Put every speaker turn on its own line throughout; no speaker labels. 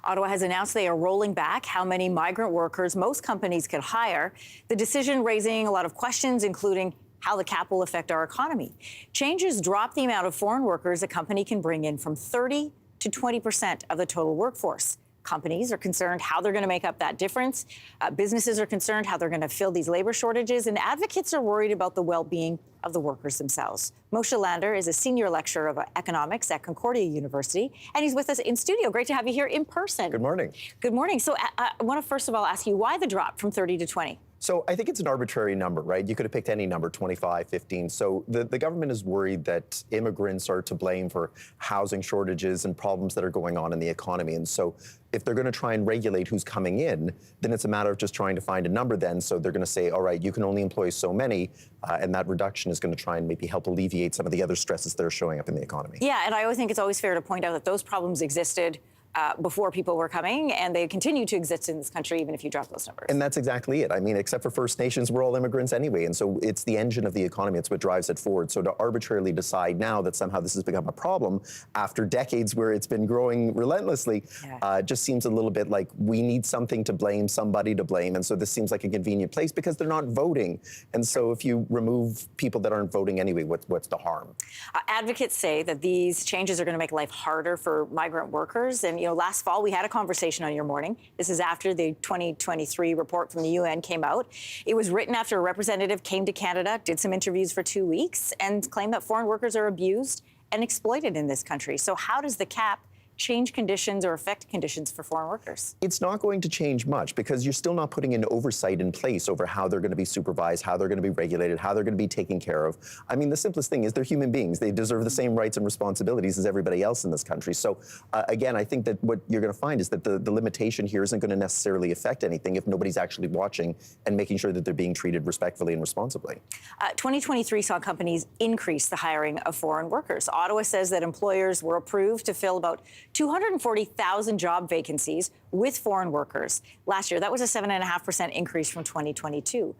Ottawa has announced they are rolling back how many migrant workers most companies could hire. The decision raising a lot of questions, including how the cap will affect our economy. Changes drop the amount of foreign workers a company can bring in from 30 to 20% of the total workforce. Companies are concerned how they're going to make up that difference. Businesses are concerned how they're going to fill these labor shortages, and advocates are worried about the well-being of the workers themselves. Moshe Lander is a senior lecturer of economics at Concordia University, and he's with us in studio. Great to have you here in person.
Good morning.
Good morning. So I want to first of all ask you, why the drop from 30 to 20?
So I think it's an arbitrary number, right? You could have picked any number, 25, 15. So the government is worried that immigrants are to blame for housing shortages and problems that are going on in the economy. And so if they're going to try and regulate who's coming in, then it's a matter of just trying to find a number then. So they're going to say, all right, you can only employ so many, and that reduction is going to try and maybe help alleviate some of the other stresses that are showing up in the economy.
Yeah, and I always think it's always fair to point out that those problems existed before people were coming, and they continue to exist in this country even if you drop those numbers.
And that's exactly it. I mean, except for First Nations, we're all immigrants anyway, and so it's the engine of the economy. It's what drives it forward. So to arbitrarily decide now that somehow this has become a problem after decades where it's been growing relentlessly, just seems a little bit like we need something to blame, somebody to blame, and so this seems like a convenient place because they're not voting. And so if you remove people that aren't voting anyway, what's the harm?
Advocates say that these changes are going to make life harder for migrant workers, and last fall we had a conversation on Your Morning. This is after the 2023 report from the UN came out. It was written after a representative came to Canada, did some interviews for 2 weeks, and claimed that foreign workers are abused and exploited in this country. So how does the cap change conditions or affect conditions for foreign workers?
It's not going to change much because you're still not putting an oversight in place over how they're going to be supervised, how they're going to be regulated, how they're going to be taken care of. I mean, the simplest thing is they're human beings. They deserve the same rights and responsibilities as everybody else in this country. So again, I think that what you're going to find is that the limitation here isn't going to necessarily affect anything if nobody's actually watching and making sure that they're being treated respectfully and responsibly. 2023 saw companies increase the hiring of foreign workers. Ottawa says that employers were approved to fill about 240,000 job vacancies with foreign workers. Last year, that was a 7.5% increase from 2022.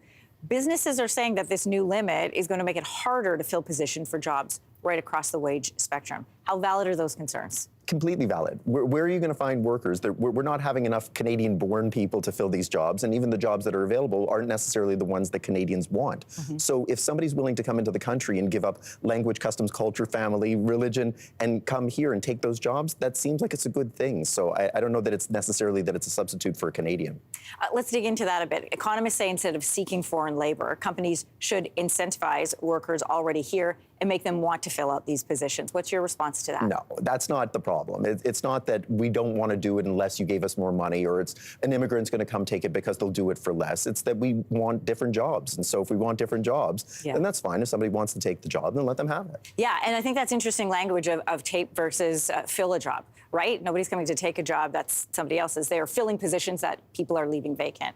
Businesses are saying that this new limit is going to make it harder to fill positions for jobs right across the wage spectrum. How valid are those concerns? Completely valid. Where are you going to find workers? We're not having enough Canadian-born people to fill these jobs, and even the jobs that are available aren't necessarily the ones that Canadians want. So if somebody's willing to come into the country and give up language, customs, culture, family, religion, and come here and take those jobs, that seems like it's a good thing. So I don't know that it's necessarily that it's a substitute for a Canadian.
Let's dig into that a bit. Economists say instead of seeking foreign labor, companies should incentivize workers already here and make them want to fill out these positions. What's your response to that?
No, that's not the problem. It's not that we don't want to do it unless you gave us more money, or it's an immigrant's going to come take it because they'll do it for less. It's that we want different jobs. And so if we want different jobs, then that's fine. If somebody wants to take the job, then let them have it.
Yeah, and I think that's interesting language of tape versus fill a job, right? Nobody's coming to take a job that's somebody else's. They are filling positions that people are leaving vacant.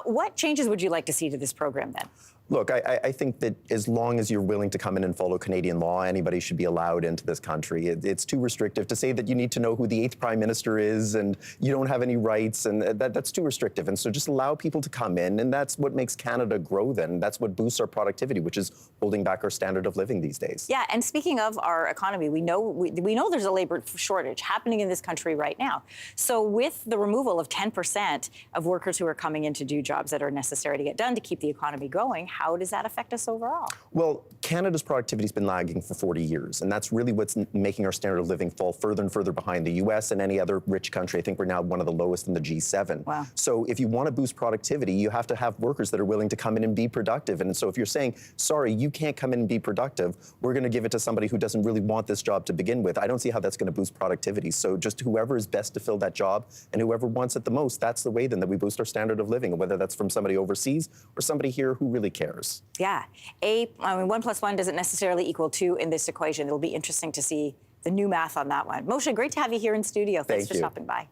What changes would you like to see to this program then?
Look, I think that as long as you're willing to come in and follow Canadian law, anybody should be allowed into this country. It's too restrictive to say that you need to know who the 8th Prime Minister is and you don't have any rights, and that's too restrictive. And so just allow people to come in, and that's what makes Canada grow then. That's what boosts our productivity, which is holding back our standard of living these days.
Yeah, and speaking of our economy, we know there's a labor shortage happening in this country right now. So with the removal of 10% of workers who are coming in to do jobs that are necessary to get done to keep the economy going, how does that affect us overall?
Well, Canada's productivity has been lagging for 40 years, and that's really what's making our standard of living fall further and further behind the U.S. and any other rich country. I think we're now one of the lowest in the G7.
Wow.
So if you want to boost productivity, you have to have workers that are willing to come in and be productive. And so if you're saying, sorry, you can't come in and be productive, we're going to give it to somebody who doesn't really want this job to begin with, I don't see how that's going to boost productivity. So just whoever is best to fill that job and whoever wants it the most, that's the way then that we boost our standard of living, whether that's from somebody overseas or somebody here who really cares.
Yeah. I mean, 1 + 1 doesn't necessarily equal 2 in this equation. It'll be interesting to see the new math on that one. Moshe, great to have you here in studio. Thanks for stopping by.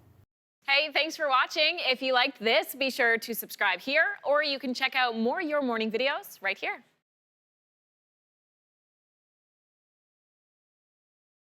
Hey, thanks for watching. If you liked this, be sure to subscribe here, or you can check out more Your Morning videos right here.